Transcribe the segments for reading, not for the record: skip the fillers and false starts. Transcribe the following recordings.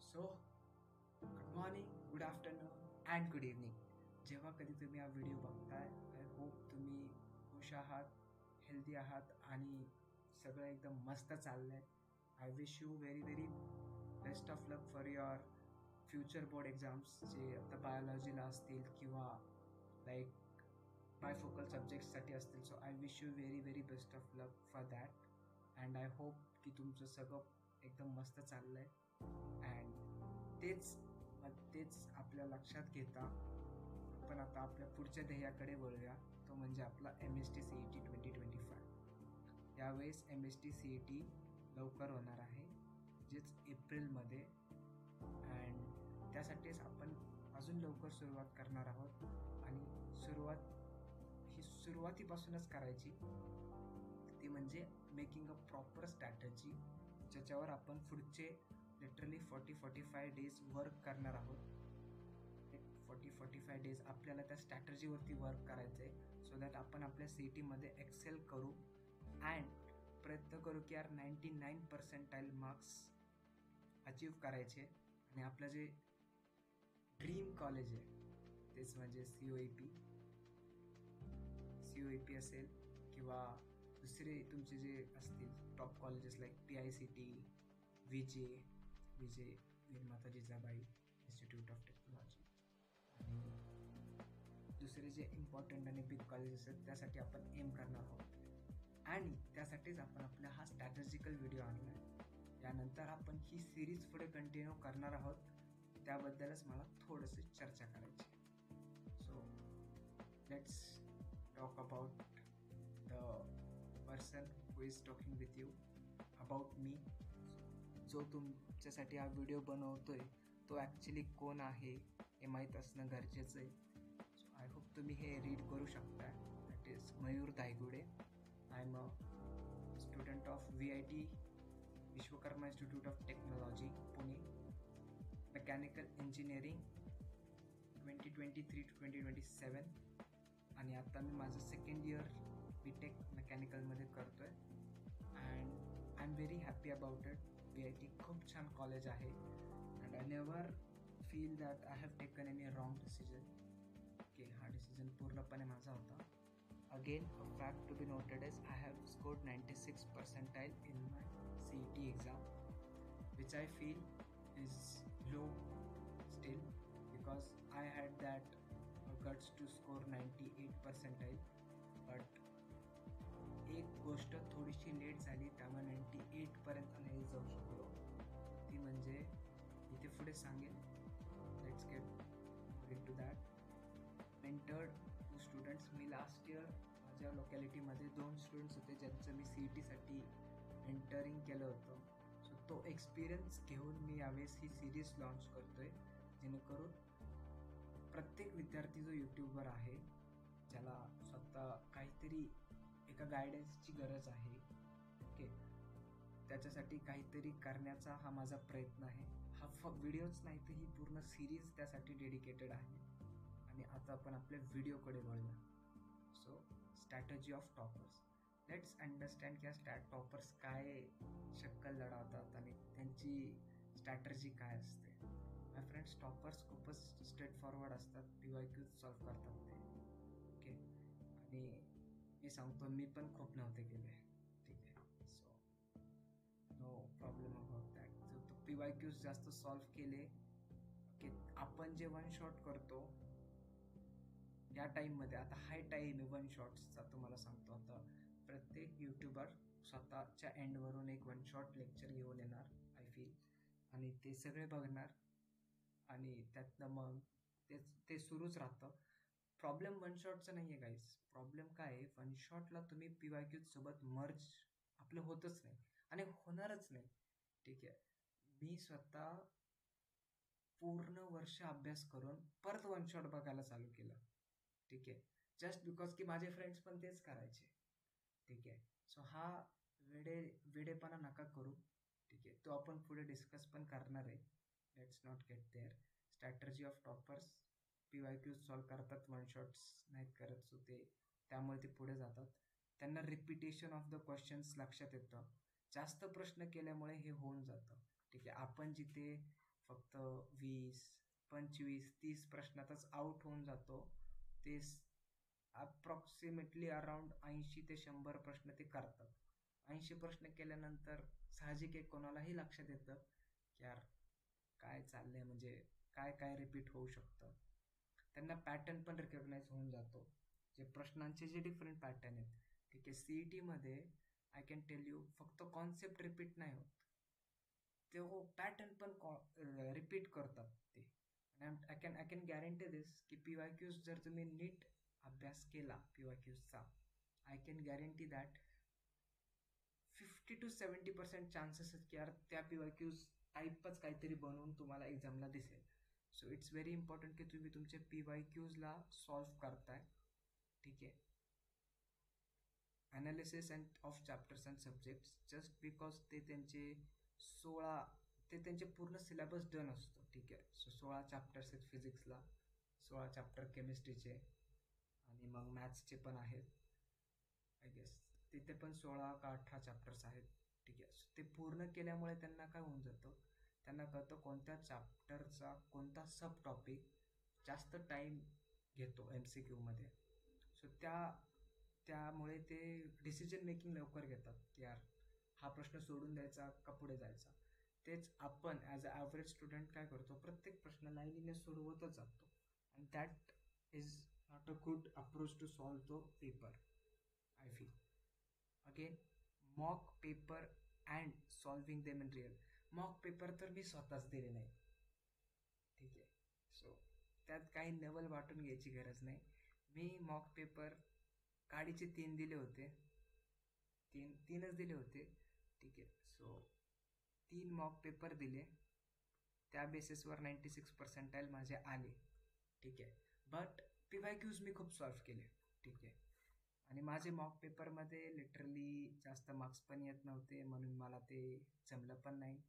So good morning, good afternoon and good evening. जेव्हा कधी तुम्ही हा व्हिडिओ बघताय, आय होप तुम्ही खुश आहात, हेल्दी आहात आणि सगळं एकदम मस्त चाललंय. I wish you very very best of luck for your future board exams, जे आता बायोलॉजीला असतील किंवा लाईक बायफोकल सब्जेक्ट्ससाठी असतील. So I wish you very very best of luck for that and I hope की तुमचं सगळं एकदम मस्त चाललंय. अँड तेच आपल्या लक्षात घेता आपण आता आपल्या पुढच्या ध्येयाकडे वळूया. तो म्हणजे आपला MST CET 2025. यावेळेस MST CET लवकर होणार आहे, म्हणजेच एप्रिलमध्ये. अँड त्यासाठीच आपण अजून लवकर सुरुवात करणार आहोत आणि सुरुवातीपासूनच करायची. ती म्हणजे मेकिंग अ प्रॉपर स्ट्रॅटजी, ज्याच्यावर आपण पुढचे लिटरली 40-45 डेज वर्क करणार आहोत. 40-45 डेज आपल्याला त्या स्ट्रॅटजीवरती वर्क करायचं आहे, सो दॅट आपण आपल्या CET मध्ये एक्सेल करू अँड प्रयत्न करू की यार 99% मार्क्स अचीव्ह करायचे आणि आपलं जे ड्रीम कॉलेज आहे तेच म्हणजे COEP असेल किंवा दुसरे तुमचे जे असतील top colleges like PICT, VJ Veermata Jijabai institute of technology आणि दुसरे जे इम्पॉर्टंट आणि बिग कॉलेजेस आहेत त्यासाठी आपण एम करणार आहोत. आणि त्यासाठीच आपण आपला हा स्ट्रॅटेजिकल व्हिडिओ आणला आहे. यानंतर आपण ही सिरीज पुढे कंटिन्यू करणार आहोत, त्याबद्दलच मला थोडंसं चर्चा करायची. So let's talk about the person who is talking with you, about me. जो तुमच्यासाठी हा व्हिडिओ बनवतोय तो ॲक्च्युली कोण आहे हे माहीत असणं गरजेचं आहे. सो आय होप तुम्ही हे रीड करू शकता. That is Mayur Dhaygude. I am a student of VIT Vishwakarma institute of technology Pune, mechanical engineering 2023 to 2027. आणि आता मी माझं सेकंड इयर BTech मेकॅनिकलमध्ये करतो आहे and I am very happy about it. VIT खूप छान कॉलेज आहे and I never feel that I have taken any wrong decision. Okay, हा डिसिजन पूर्णपणे माझा होता. Again a fact to be noted is I have scored 96 percentile in my CET exam, which I feel is low still because I had that guts to score 98 percentile. But एक गोष्ट थोडीशी late झाली, त्यामुळे 98 पर्यंत नाही जाऊ शकलो. ती म्हणजे इथे पुढे सांगेन. Let's get in to that. Mentored two students. मी लास्ट इयर माझ्या लोकॅलिटीमध्ये 2 स्टुडंट्स होते ज्यांचं मी CETसाठी मेंटरिंग केलं होतं. सो तो एक्सपिरियन्स घेऊन मी यावेळेस ही सिरीज लॉन्च करतोय, जेणेकरून प्रत्येक विद्यार्थी जो यूट्यूबवर आहे, ज्याला स्वतः काहीतरी एका गायडन्सची गरज आहे, ओके, त्याच्यासाठी काहीतरी करण्याचा हा माझा प्रयत्न आहे. हा व्हिडिओच नाही तर ही पूर्ण सिरीज त्यासाठी डेडिकेटेड आहे. आणि आता आपण आपल्या व्हिडिओकडे वळूया. So strategy of toppers. Let's understand की टॉपर्स काय शक्कल लढवतात आणि त्यांची स्ट्रॅटर्जी काय असते. माय फ्रेंड्स, टॉपर्स खूपच स्ट्रेट फॉरवर्ड असतात. PYQs सॉल्व्ह करतात ते, ओके. आणि मी सांगतो, मी पण खूप नव्हते केले, ठीक आहे. So no problem about that. So तो PYQs जास्त सॉल्व्ह केले, ओके. आपण जे वन शॉट करतो या टाईममध्ये, आता हाय टाईम आहे वन शॉट्सचा, तुम्हाला सांगतो. आता प्रत्येक यूट्यूबर स्वतःच्या एंडवरून एक वन शॉट लेक्चर घेऊन येणार, आय फील, आणि ते सगळे बघणार आणि त्यातनं मग ते सुरूच राहतं. प्रॉब्लेम वन शॉटचं नाही आहे गाईज. प्रॉब्लेम काय आहे, वन शॉटला तुम्ही PYQ सोबत मर्ज आपलं होतच नाही आणि होणारच नाही, ठीक आहे. मी स्वतः पूर्ण वर्ष अभ्यास करून परत वन शॉट बघायला चालू केलं, ठीक आहे. जस्ट बिकॉज की माझे फ्रेंड्स पण तेच करायचे, ठीक आहे. सो हा वेडेपणा नका करू, ठीक आहे. तो आपण पुढे डिस्कस पण करणार आहे. Let's not get there. Strategy of toppers. PYQ solve करतात, वन शॉट्स नाहीत करत. सो त्यामुळे ते पुढे जातात. त्यांना रिपिटेशन ऑफ द क्वेश्चन्स लक्षात येतं. जास्त प्रश्न केल्यामुळे हे होऊन जातं, ठीक आहे. आपण जिथे फक्त 20, 25, 30 प्रश्नातच आउट होऊन जातो. ते अप्रॉक्सिमेटली अराउंड 80 ते 100 प्रश्न ते करतात. 80 प्रश्न केल्यानंतर साहजिक आहे कोणालाही लक्षात येतं की यार काय चाललंय, म्हणजे काय काय रिपीट होऊ शकतं. त्यांना पॅटर्न पण रिकग्नाइज होऊन जातो, जे प्रश्नांचे जे डिफरंट पॅटर्न आहेत. ठीक आहे, सीईटी मध्ये आय कॅन टेल यू फक्त कॉन्सेप्ट रिपीट नाही होत, ते हो पॅटर्न पण रिपीट करतात ते. आणि आय कॅन गॅरंटी दिस की पीवायक्यूज जर तुम्ही नीट अभ्यास केला पीवायक्यूजचा, I can guarantee that 50 to 70% chances आहेत की यार त्या पीवायक्यूज टाईपच काहीतरी बनवून तुम्हाला एक्झामला दिसेल. सो इट्स व्हेरी इम्पॉर्टंट की तुम्ही तुमच्या पीवायक्यूजला सॉल्व्ह करताय. ठीक आहे, analysis and of chapters and subjects, just because ते त्यांचे पूर्ण सिलेबस डन असतो. ठीक आहे, सो 16 चॅप्टर्स आहेत फिजिक्सला, 16 चॅप्टर केमिस्ट्रीचे, आणि मग मॅथ्सचे पण आहेत आय गेस. तिथे पण 16 का 18 चॅप्टर्स आहेत. ठीक आहे, ते पूर्ण केल्यामुळे त्यांना काय होऊन जातं, त्यांना कळतं कोणत्या चॅप्टरचा कोणता सब टॉपिक जास्त टाईम घेतो एम सी क्यूमध्ये. सो त्यामुळे ते डिसिजन मेकिंग लवकर घेतात की यार हा प्रश्न सोडून द्यायचा का पुढे जायचा. तेच आपण ॲज अ ॲव्हरेज स्टुडंट काय करतो, प्रत्येक प्रश्न लाईनीने सोडवतच जातो, आणि that is not a good approach to solve तो paper I feel. Again, mock paper and solving them in real. Mock paper तर मी स्वतःच दिले नाही. ठीक आहे, सो त्यात काही नवल वाटून घ्यायची गरज नाही. मी मॉक पेपर काडीचे 3 दिले होते, तीनच दिले होते. ठीक आहे, सो 3 मॉक पेपर दिले, त्या बेसिसवर 96 पर्सेंटाईल माझे आले. ठीक आहे, बट पीवायक्यूज मी खूप सॉल्व्ह केले. ठीक आहे, आणि माझे मॉक पेपरमध्ये लिटरली जास्त मार्क्स पण येत नव्हते, म्हणून मला ते जमलं पण नाही.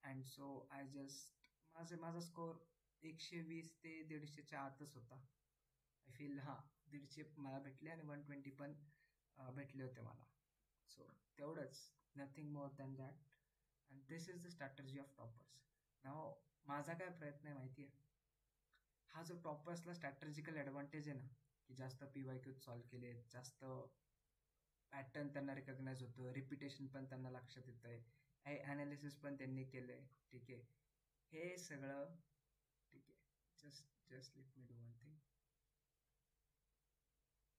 अँड सो आय जस्ट माझा स्कोअर 120 ते 150च्या आतच होता आय फील. हां, 150 मला भेटले आणि 120 पण भेटले होते मला. सो तेवढंच, nothing more than that. And this is the strategy of toppers. नाव माझा काय प्रयत्न आहे माहिती आहे, हा जो टॉपर्सला स्ट्रॅटर्जिकल ॲडव्हान्टेज आहे ना, की जास्त पीवायक्यूज सॉल्व्ह केले, जास्त पॅटर्न त्यांना रिकग्नाइज होतं, रिपिटेशन पण त्यांना लक्षात येतं आहे, हे ॲनालिसिस पण त्यांनी केलं आहे. ठीक आहे, हे सगळं ठीक आहे, just let me do one thing.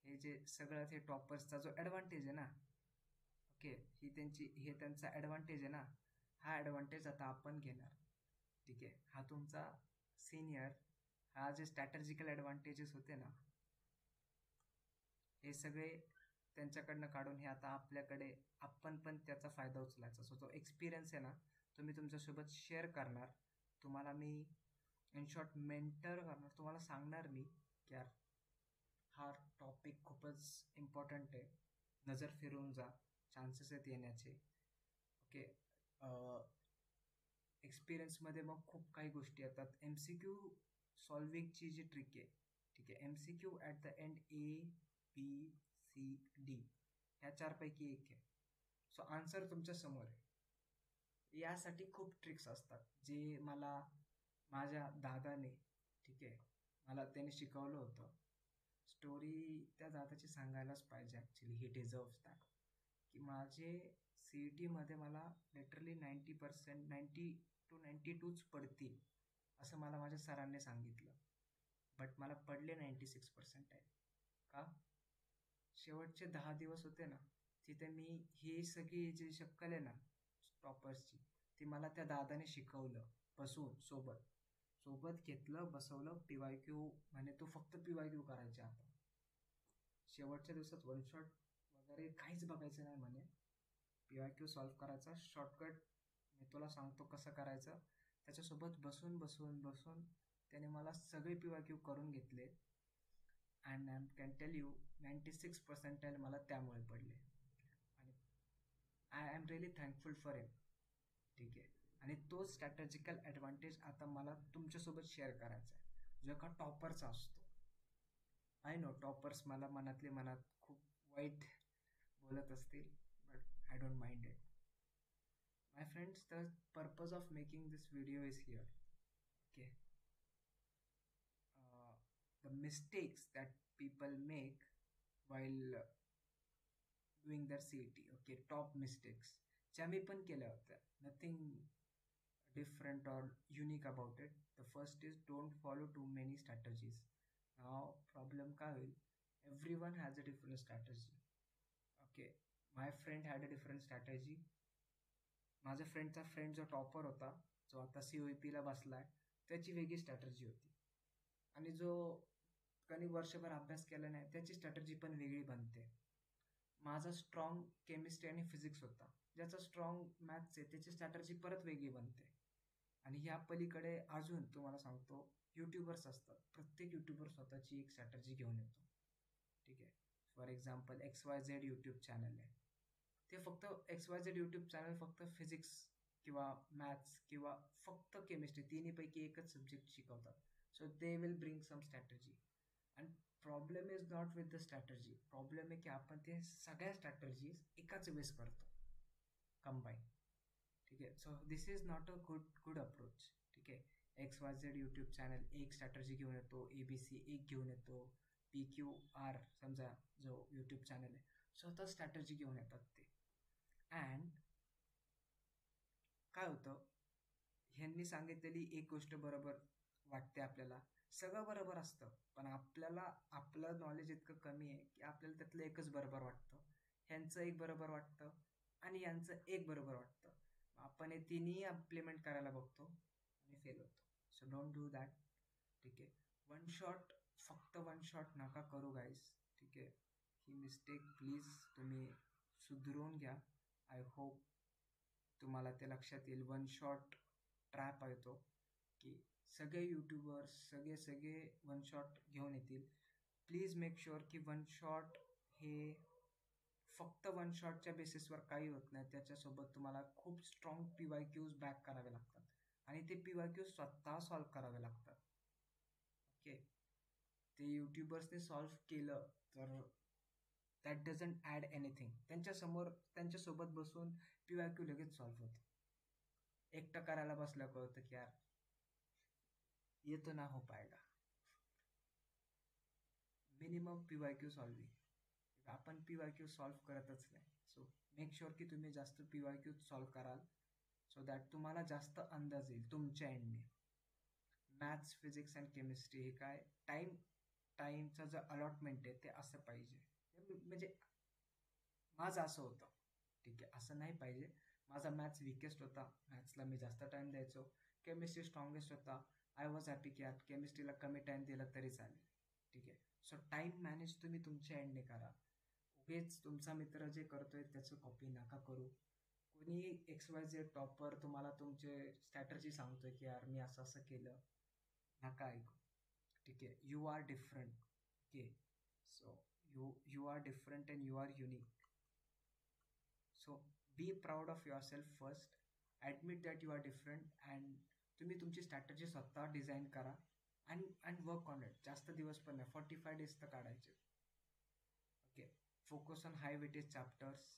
हे जे सगळं हे टॉपर्सचा जो ॲडव्हान्टेज आहे ना, ओके, हे त्यांचा ॲडव्हान्टेज आहे ना, हा ॲडव्हान्टेज आता आपण घेणार. ठीक आहे, हा तुमचा सिनियर, हा जे स्ट्रॅटर्जिकल ॲडव्हान्टेजेस होते ना, हे सगळे त्यांच्याकडनं काढून हे आता आपल्याकडे आपण पण त्याचा फायदा उचलायचा. सो तो एक्सपिरियन्स आहे ना, तो मी तुमच्यासोबत शेअर करणार. तुम्हाला मी इन शॉर्ट मेंटर करणार, तुम्हाला सांगणार मी की यार हा टॉपिक खूपच इम्पॉर्टंट आहे, नजर फिरवून जा, चान्सेस आहेत येण्याचे. ओके, एक्सपिरियन्समध्ये मग खूप काही गोष्टी येतात. एम सी क्यू सॉल्विंगची जी ट्रिक आहे, ठीक आहे, M C Q at the end ABCD ह्या 4 पैकी 1 आहे. सो आन्सर तुमच्या समोर आहे. यासाठी खूप ट्रिक्स असतात, जे मला माझ्या दादाने, ठीक आहे, मला त्याने शिकवलं होतं. स्टोरी त्या दादाची सांगायलाच पाहिजे ॲक्च्युली, ही डिझर्व्स दॅट. की माझे सी ई टीमध्ये मला लिटरली 90% 90 to 92च पडतील असं मला माझ्या सरांनी सांगितलं, बट मला पडले 96 पर्सेंटाईल. का? शेवटचे 10 दिवस होते ना, तिथे मी ही सगळी जी शक्कल आहे ना टॉपर्सची, ती मला त्या दादाने शिकवलं, बसून सोबत घेतलं, बसवलं, पीवायक्यू म्हणे तू फक्त पीवायक्यू करायचे आता. शेवटच्या दिवसात वन शॉट वगैरे काहीच बघायचं नाही म्हणे, पीवायक्यू सॉल्व्ह करायचा शॉर्टकट मी तुला सांगतो कसं करायचं. त्याच्यासोबत बसून त्याने मला सगळे पीवायक्यू करून घेतले. And I can tell you 96 percentile मला त्यामुळे पडले, आणि I am really thankful for him. ठीक आहे, आणि तो स्ट्रॅटर्जिकल ॲडव्हान्टेज आता मला तुमच्यासोबत शेअर करायचा आहे, जो एका टॉपरचा असतो. आय नो टॉपर्स मला मनात खूप वाईट बोलत असतील, but I don't mind it. My friends, the purpose of making this video is here. Okay. uh, the mistakes that people make while doing their CET. Okay, top mistakes ज्या मी पण केल्या होत्या. Nothing different or unique about it. The first is don't follow too many strategies. Now problem काय होईल, everyone has a different strategy. Okay, my friend had a different strategy. माझ्या फ्रेंडचा friend जो topper होता, जो आता COEP ला बसलाय, त्याची वेगळी स्ट्रॅटर्जी होती. आणि जो कधी वर्षभर अभ्यास केला नाही त्याची स्ट्रॅटर्जी पण वेगळी बनते. माझा स्ट्रॉंग केमिस्ट्री आणि फिजिक्स होता, ज्याचा स्ट्रॉंग मॅथ्स आहे त्याची स्ट्रॅटर्जी परत वेगळी बनते. आणि ह्या पलीकडे अजून तुम्हाला सांगतो, युट्यूबर्स असतात, प्रत्येक युट्यूबर स्वतःची एक स्ट्रॅटर्जी घेऊन येतो. ठीक आहे. For example XYZ YouTube channel आहे, ते फक्त XYZ यूट्यूब चॅनल फक्त फिजिक्स किंवा मॅथ्स किंवा फक्त केमिस्ट्री तिन्हीपैकी एकच सब्जेक्ट शिकवतात. So they will bring some strategy. आणि problem is not with the strategy, problem आहे की आपण ते सगळ्या स्ट्रॅटर्जीज एकाच वेळेस करतो, कंबाईन. ठीक आहे. So this is not a good approach. ठीक आहे. XYZ यूट्यूब चॅनल एक स्ट्रॅटर्जी घेऊन येतो, ABC एक घेऊन येतो, PQR समजा जो यूट्यूब चॅनल आहे, स्वतः स्ट्रॅटर्जी घेऊन येतात ते. अँड काय होतं, ह्यांनी सांगितलेली एक गोष्ट बरोबर वाटते आपल्याला, सगळं बरोबर असतं, पण आपल्याला आपलं नॉलेज इतकं कमी आहे की आपल्याला त्यातलं एकच बरोबर वाटतं, ह्यांचं एक बरोबर वाटतं आणि यांचं एक बरोबर वाटतं. आपण हे तिन्ही इम्प्लिमेंट करायला बघतो आणि फेल होतो. So don't do that. ठीक आहे. वन शॉट, फक्त वन शॉट नका करू गाईज. ठीक आहे. ही मिस्टेक प्लीज तुम्ही सुधारून घ्या. आय होप तुम्हाला ते लक्षात येईल. वन शॉट ट्रॅप आहे तो, की सगळे यूट्यूबर्स सगळे सगळे वन शॉट घेऊन येतील. प्लीज मेक शुअर की वन शॉट हे फक्त वन शॉटच्या बेसिसवर काही होत नाही. त्याच्यासोबत तुम्हाला खूप स्ट्रॉंग PYQs बॅक करावे लागतात आणि ते PYQs स्वतः सॉल्व्ह करावे लागतात. ओके. ते युट्यूबर्सने सॉल्व्ह केलं तर दॅट डझंट ॲड एनिथिंग. त्यांच्यासोबत बसून PYQ लगेच सॉल्व्ह होतं. एकटं करायला बसलं कळतं की यार ये तो ना हो पाएगा. Minimum PYQ solving. आपण PYQ सॉल्व्ह करतच नाही. सो मेक शुअर की तुम्ही जास्त PYQ सॉल्व्ह कराल, सो दॅट तुम्हाला जास्त अंदाज येईल तुमच्या एंडने. मॅथ्स, फिजिक्स अँड केमिस्ट्री हे काय टाईमचं जे अलॉटमेंट आहे ते असं पाहिजे. म्हणजे माझं असं होतं. ठीक आहे, असं नाही पाहिजे. माझा मॅथ्स विकेस्ट होता, मॅथ्सला मी जास्त टाईम द्यायचो. केमिस्ट्री स्ट्रॉंगेस्ट होता, आय वॉज हॅपी की यार केमिस्ट्रीला कमी टाईम दिला तरी चालेल. ठीक आहे. सो टाईम मॅनेज तुम्ही तुमच्या एंडने करा. उगेच तुमचा मित्र जे करतोय त्याचं कॉपी नका करू. कोणी XYZ टॉपर तुम्हाला तुमचे स्ट्रॅटर्जी सांगतोय की यार मी असं असं केलं, नका ऐकू. ठीक आहे. You are different. Okay. So you are different and you are unique. So be proud of your self first. Admit that you are different and तुम्ही तुमची स्ट्रॅटर्जी स्वतः डिझाईन करा अँड वर्क ऑन इट. जास्त दिवस पण नाही, 45 days तर काढायचे. Okay. Focus on high weightage chapters.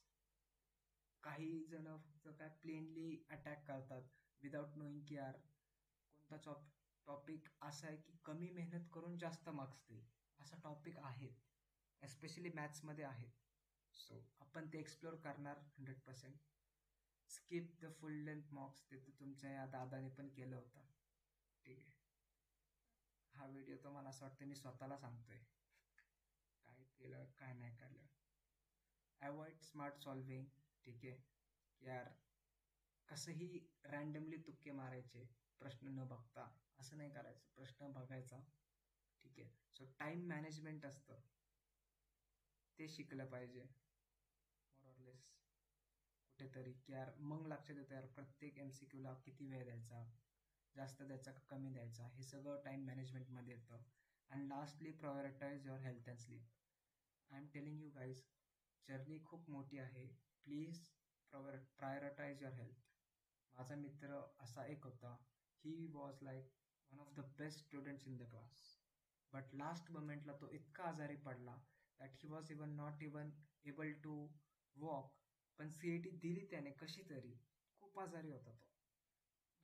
काही जण फक्त काय प्लेनली अटॅक करतात विदाउट नोईंग की यार कोणता टॉपिक असा आहे की कमी मेहनत करून जास्त मार्क्स देईल. असा टॉपिक आहेत, एस्पेशली मॅथ्समध्ये आहेत. सो आपण ते एक्सप्लोअर करणार 100%. स्किप द फुल लेंथ मॉक्स, ते तर तुमच्या या दादाने पण केलं होतं. ठीक आहे. हा व्हिडिओ तर मला असं वाटतं मी स्वतःला सांगतोय काय केलं काय नाही केलं. Avoid smart solving. ठीक आहे. यार कसंही रँडमली तुक्के मारायचे प्रश्न न बघता, असं नाही करायचं, प्रश्न बघायचा. ठीक आहे. सो टाईम मॅनेजमेंट असतं ते शिकलं पाहिजे मोरलेस कुठेतरी, की यार मग लक्षात येतं यार प्रत्येक MCQला किती वेळ द्यायचा, जास्त द्यायचा का कमी द्यायचा, हे सगळं टाईम मॅनेजमेंटमध्ये येतं. And lastly prioritise your health and sleep. I am telling you guys, journey खूप मोठी आहे. Please prioritise your health. माझा मित्र असा एक होता, he was like one of the best students in the class, but last मोमेंटला तो इतका आजारी पडला that he was not even able to walk. पण CET दिली त्याने कशी तरी, खूप खूप आजारी होता तो.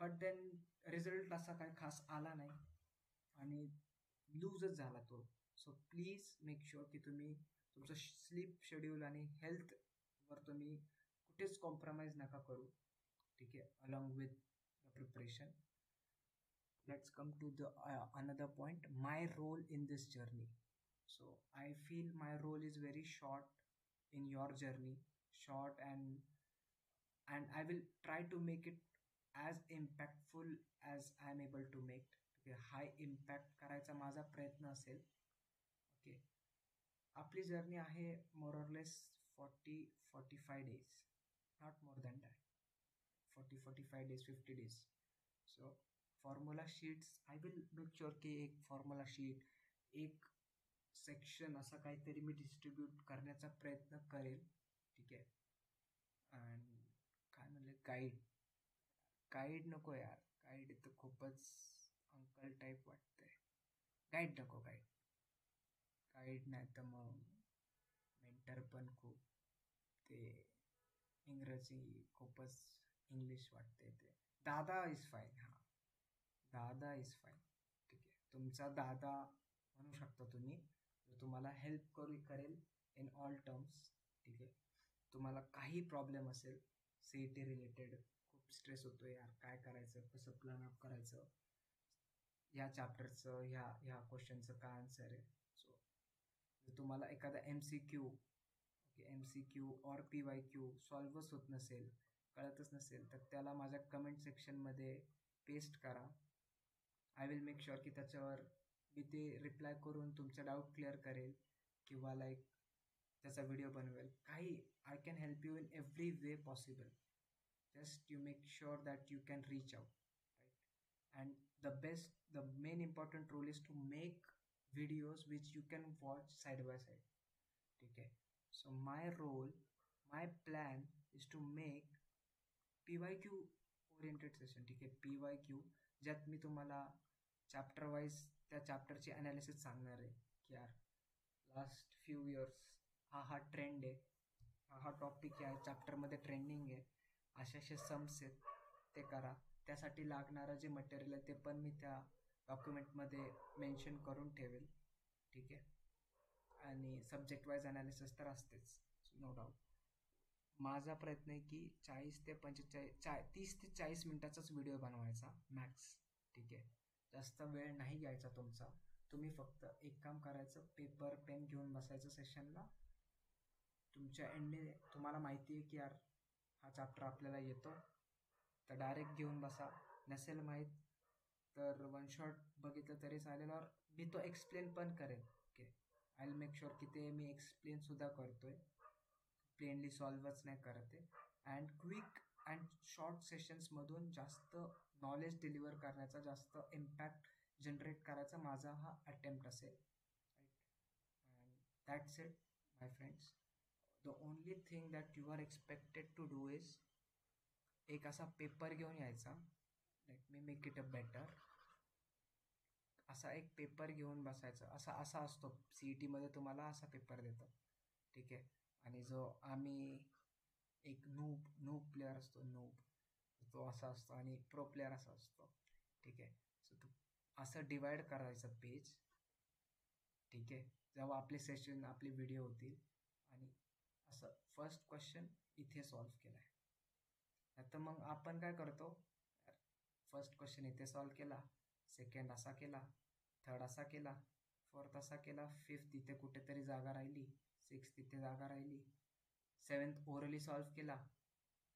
बट देन रिझल्ट असा काही खास आला नाही आणि लूजच झाला तो. सो प्लीज मेक शुअर की तुम्ही तुमचं स्लीप शेड्यूल आणि हेल्थवर तुम्ही कुठेच कॉम्प्रोमाइज नका करू. ठीक आहे, along with the preparation. Let's come to the another point, my role in this journey. So I feel my role is very short in your journey, short, and I will try to make it as impactful as I am able to make. Okay, high impact करायचा माझा प्रयत्न असेल. Okay, आपली journey आहे more or less 40-45 days, not more than that. 40-45 days, 50 days. So formula sheets I will make sure की एक formula sheet, एक section असा काहीतरी मी डिस्ट्रीब्यूट करण्याचा प्रयत्न करेल. ठीक आहे. अँड काय म्हणले, गाईड नको यार, गाईड तर खूपच अंकल टाईप वाटतंय. गाईड नको, गाईड नाही तर मग मेंटर पण खूप, ते इंग्रजी खूपच इंग्लिश वाटते. ते दादा इज फाईन. हां, दादा इज फाईन. ठीक आहे, तुमचा दादा म्हणू शकता तुम्ही. तुम्हाला हेल्प करेल इन ऑल टर्म्स. ठीक आहे, तुम्हाला काही प्रॉब्लेम असेल सी ई टी रिलेटेड, खूप स्ट्रेस होतो यार, काय करायचं, कसं प्लॅन अप करायचं, ह्या चॅप्टरचं ह्या क्वेश्चनचं काय आन्सर आहे. सो जर तुम्हाला एखादा M C Q or P Y Q सॉल्वच होत नसेल, कळतच नसेल, तर त्याला माझ्या कमेंट सेक्शनमध्ये पेस्ट करा. आय विल मेक शुअर की त्याच्यावर मी ते रिप्लाय करून तुमचा डाऊट क्लिअर करेल किंवा लाईक त्याचा व्हिडिओ बनवेल. काही I can help you in every way possible. Just you make sure that you can reach out, right? And the main important role is to make videos which you can watch side by side. ठीक आहे, so my plan is to make PYQ oriented session. ठीक आहे, PYQ ज्यात मी तुम्हाला chapter wise त्या चॅप्टरची analysis सांगणार आहे की यार लास्ट फ्यू इयर्स हा ट्रेंड आहे, हा टॉपिक या चॅप्टरमध्ये ट्रेंडिंग आहे, असे सम्स आहेत, ते करा. त्यासाठी लागणारं जे मटेरियल आहे ते पण मी त्या डॉक्युमेंटमध्ये मेन्शन करून ठेवेल. ठीक आहे, आणि सब्जेक्ट वाईज ॲनालिसिस तर असतेच, नो डाऊट. माझा प्रयत्न आहे की 30 ते 40 मिनिटाचाच व्हिडिओ बनवायचा मॅक्स. ठीक आहे, जास्त वेळ नाही घ्यायचा तुमचा. तुम्ही फक्त एक काम करायचं, पेपर पेन घेऊन बसायचं सेशनला. तुमच्या एंडने तुम्हाला माहिती आहे की यार हा चॅप्टर आपल्याला येतो, तर डायरेक्ट घेऊन बसा. नसेल माहीत तर वन शॉट बघितलं तरी चालेल, और मी तो एक्सप्लेन पण करेन. Okay, I will make sure की ते मी एक्सप्लेनसुद्धा करतो आहे, प्लेनली सॉल्वच नाही करत आहे. अँड क्विक अँड शॉर्ट सेशन्समधून जास्त नॉलेज डिलिव्हर करण्याचा, जास्त इम्पॅक्ट जनरेट करायचा माझा हा अटेम्प्ट असेल, right? And that's it my friends. The only thing that you are expected to do is एक असा पेपर घेऊन यायचा. Let me make it a better. असा एक पेपर घेऊन बसायचा, असा असतो सी ई टीमध्ये, तुम्हाला असा पेपर देतात. ठीक आहे, आणि जो आम्ही एक नूब प्लेअर असतो, तो असा असतो, आणि प्रो प्लेअर असा असतो. ठीक आहे, सो तू असं डिवाइड करायचं पेज. ठीक आहे, जेव्हा आपले सेशन, आपले व्हिडिओ होतील, आणि असं फर्स्ट क्वेश्चन इथे सॉल्व केला आहे, तर मग आपण काय करतो, फर्स्ट क्वेश्चन इथे सॉल्व केला, सेकंड असा केला, थर्ड असा केला, फोर्थ असा केला, फिफ्थ इथे कुठेतरी जागा राहिली, सिक्स्थ इथे जागा राहिली, सेवन्थ ओरली सॉल्व केला,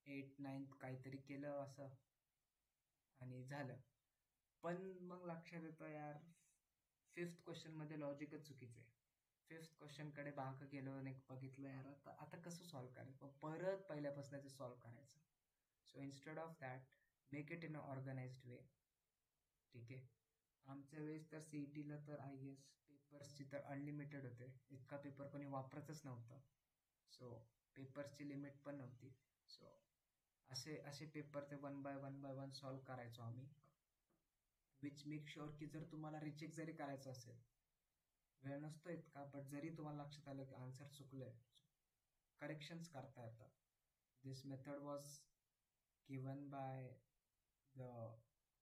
8th 9th काहीतरी केलं असं, आणि झालं. पण मग लक्षात येतं यार फिफ्थ क्वेश्चनमध्ये लॉजिकच चुकीचं आहे. फिफ्थ क्वेश्चनकडे बाग गेलो आणि बघितलं यार आता कसं सॉल्व करायचं, परत पहिल्यापासून ते सॉल्व करायचं. So instead of that, make it in a organised way. ठीक आहे, आमच्या वेळेस तर सी ई टीला तर आय गेस पेपर्सची तर अनलिमिटेड होते, इतका पेपर कोणी वापरतच नव्हतं. सो पेपर्सची लिमिट पण नव्हती. सो असे पेपर ते वन बाय वन सॉल्व करायचो आम्ही. विच मेक शुअर की जर तुम्हाला रिचेक जरी करायचं असेल, वेळ नसतो इतका, बट जरी तुम्हाला लक्षात आलं की आन्सर चुकलं आहे, करेक्शन्स करता येतात. This method was given by the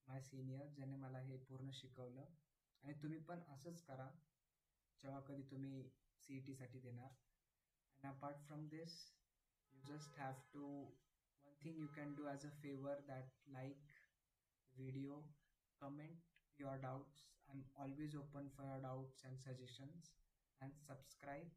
my senior, ज्याने मला हे पूर्ण शिकवलं. आणि तुम्ही पण असंच करा जेव्हा कधी तुम्ही सी ई टीसाठी देणार. And apart from this, you just have to, one thing you can do as a favor, that like video, comment your doubts. I'm always open for your doubts and suggestions, and subscribe